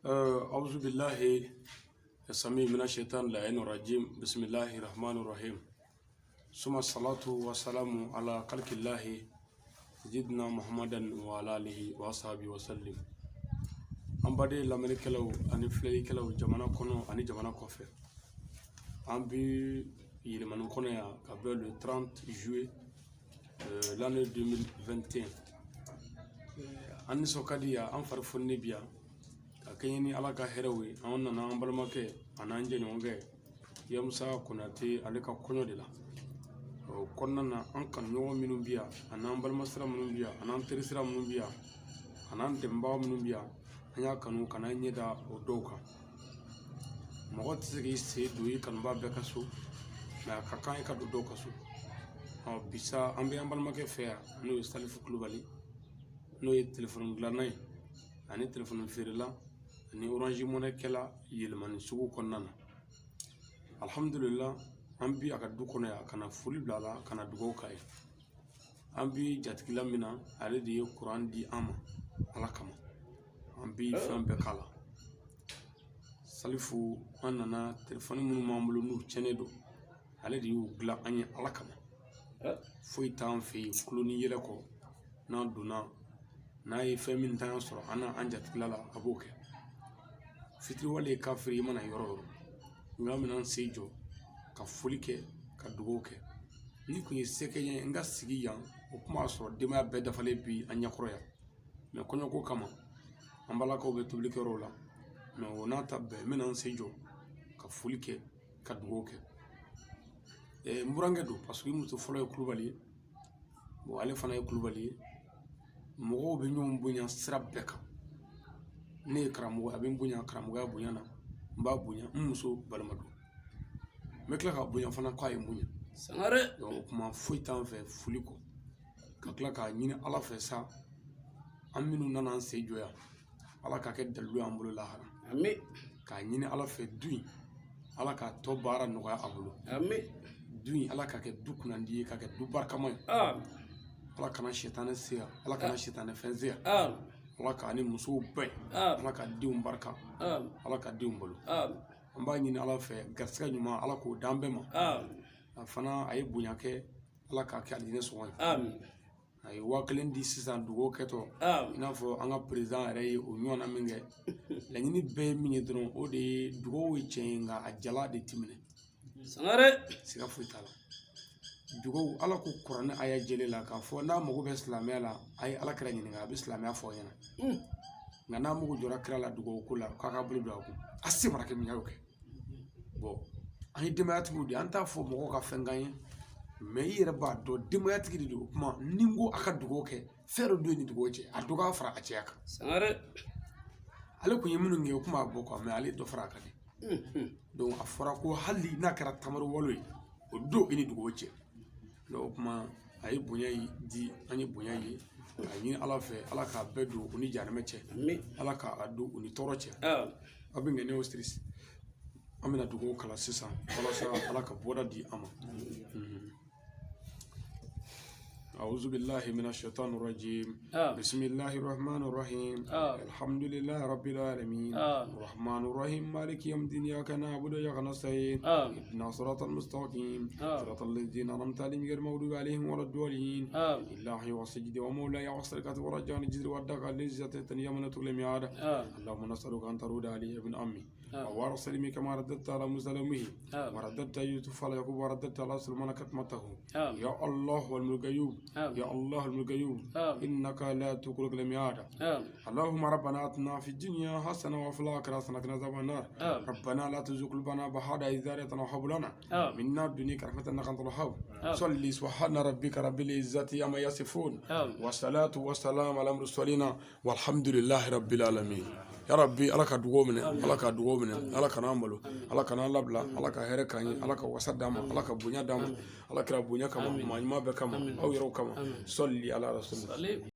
أعوذ بالله السميع من الشيطان اللعين الرجيم بسم الله الرحمن الرحيم ثم الصلاة والسلام على خلق الله سيدنا محمد وعلى آله وصحبه وسلم an bade lamɛnnikɛlaw ani filɛlikɛlaw jamana kɔnɔ ani jamana kɔfɛ an bi yɛlɛmani kɔnɔ yan ka bɛn le 30 juillet l'année 2021 an nisɔn ka di yan an fari foninen bi yan ka kɛɲɛ ni ala ka hɛrɛw ye an nana an balimakɛ an'an jɛɲɔgɔnkɛ Yamusa Konate ale ka kɔɲɔ de la o kɔnɔna na an kanuɲɔgɔn minnu bi yan an'an balimasira minnu bi yan an'an terisira minnu bi yan an'an dɛmɛbaga minnu bi yan an y'a kanu kana ɲɛ da o dɔw kan mɔgɔ tɛ se k'i sen don i kanuba bɛɛ ka so mɛ a ka kan i ka don dɔw ka so bisa an bɛ an balimakɛ fɛ yan n'o ye Salifu Kulubali n'o ye telefɔni dilanna ye ani telefɔni feerela ani Orange Money kɛla yɛlɛmani sugu kɔnɔna na alhamdulillah an bi a ka du kɔnɔ yan kana foli bila a la kana dugawu k'a ye an bi jatigila min na ale de ye kuran di an ma ala kama an bi fɛn bɛɛ k'a la Salifu an nana telefɔni minnu b'an bolo n'u tiɲɛnen don ale de y'u dilan an ye ala kama foyi t'an fɛ yen kulo ni yɛlɛ kɔ n'an donna n'a ye fɛn min t'an sɔrɔ an n'an jatigila la a b'o kɛ fitiriwale ye kafiri i mana yɔrɔ yɔrɔ nka mina an sen jɔ ka foli kɛ ka dugawu kɛ ni kun ye se kɛ n ye n ka sigi yan o kuma y'a sɔrɔ denbaya bɛɛ dafalen bi an ɲɛkɔrɔ yan mɛ kɔɲɔko kama an balakaw bɛ tobilikɛyɔrɔw la mɛ o n'a ta bɛɛ n bɛna n sen jɔ ka foli kɛ ka dugawu kɛ n burankɛ don parce que muso fɔlɔ ye Kulubali ye bon ale fana ye Kulubali ye mɔgɔw bɛ ɲɔgɔn bonya sira bɛɛ kan ne ye karamɔgɔ a bɛ n bonya karamɔgɔya bonya na n b'a bonya n muso balima don n bɛ tila ka bonya fana k'a ye n bonya sangare o kuma foyi t'an fɛ foli kɔ ka tila k'a ɲini ala fɛ sa an minnu nana an sen jɔ yan ala k'a kɛ dalilu y'an bolo lahara amin k'a ɲini ala fɛ du in ala k'a tɔ baara nɔgɔya a bolo amin du in ala k'a kɛ du kunnandi ye k'a kɛ du barikama ye ala kana sɛtanɛ se yan ala kana sɛtanɛ fɛn se yan ala k'a ni musow bɛn ala ka denw barika ala ka denw balo an b'a ɲini ala fɛ garisɛgɛ ɲuman ala k'o d'an bɛɛ ma a fana a ye bonya kɛ ala k'a kɛ alijinɛ sɔngɔ ye a ye 1000 di sisan dugawu kɛtɔ i n'a fɔ an ka président yɛrɛ ye o ɲɔgɔnna min kɛ laɲini bɛɛ ye min ye dɔrɔn o de ye dugawu ye tiɲɛ ye nka a jala de ti minɛ sangare siga foyi t'a la dugawu ala ko kuranɛ aya jɛlen la k'a fɔ n'a mago bɛ silamɛya la a ye ala kɛra ɲininka a bɛ silamɛya fɔ ɲɛna nka n'a mago jɔra kira la dugawu ko la k'a ka bolo don a kun a se mana kɛ min y'o kɛ bon an ye denbayatigiw de an t'a fɔ mɔgɔw ka fɛn k'an ye mɛ i yɛrɛ b'a dɔn denbayatigi de don o kuma ni n ko a ka dugawu kɛ fɛn dɔ don ni dugawu cɛ a dɔgɔya fara a cɛya kan sangare ale kun ye minnu kɛ o kuma bɔ quoi mɛ ale dɔ fara a kan de donc a fɔra ko hali n'a kɛra tamaro walo ye o don i ni dugawu cɛ o kuma a ye bonya di an ye bonya ye a ɲini ala fɛ ala k'a bɛɛ don u ni jahanɛmɛ cɛ ala k'a don u ni tɔɔrɔ cɛ aw bɛ ŋɛnɛ o siri an bɛna dugawu kalan sisan walasa ala ka bɔda di an ma أعوذ بالله من الشيطان الرجيم بسم الله الرحمن الرحيم الحمد لله رب العالمين الرحمن الرحيم مالك يوم الدين إياك نعبد وإياك نستعين اهدنا الصراط المستقيم صراط الذين أنعمت عليهم غير المغضوب عليهم ولا الضالين إلهي وسجد ومولاي وأسألك ورجاء الجزر والدقة الذي تتنيا من تغلم عادة اللهم نسألك أن ترد علي ابن أمي وارسلني كما رددت على مسلمه ورددت يوسف على يعقوب ورددت على سليمان كتمته يا الله والملك يوم يا الله الملك يوم إنك لا تخلق الميعاد اللهم ربنا آتنا في الدنيا حسنة وفي الآخرة حسنة وقنا عذاب النار ربنا لا تزغ قلوبنا بعد إذ هديتنا وهب لنا من لدنك رحمة إنك أنت الوهاب صلي سبحان ربك رب العزة عما يصفون والصلاة والسلام على المرسلين والحمد لله رب العالمين يا ربي ألك دومنا ألك دومنا ألك نعمله ألك نعلبلا ألك هركاني ألك وسدام ألك بنيا دام ألك ربنا كما ما بكما أو يرو كما صلي على رسول الله